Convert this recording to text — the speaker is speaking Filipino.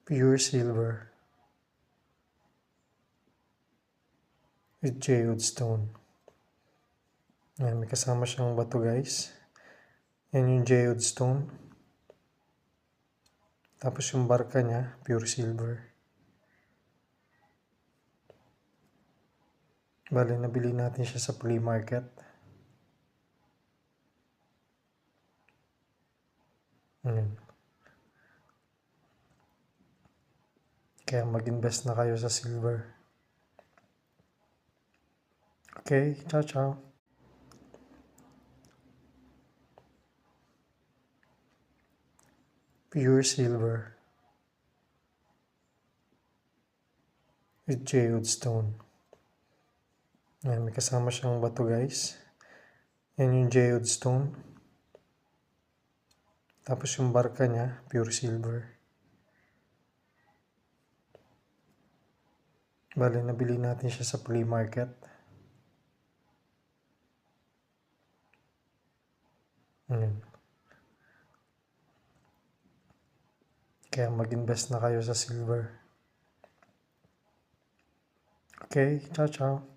Pure silver with geode stone. Ayan, may kasama siyang bato guys. Yan yung geode stone. Tapos yung barka niya, pure silver. Bale, nabili natin siya sa flea market. Ayan. Kaya mag-invest na kayo sa silver. Okay, ciao ciao. Pure silver with geode stone. Ayan, may kasama siyang bato guys. Yan yung geode stone. Tapos yung barka niya, pure silver. Bale, nabili natin siya sa flea market. Ayan. Kaya mag-invest na kayo sa silver. Okay, ciao ciao.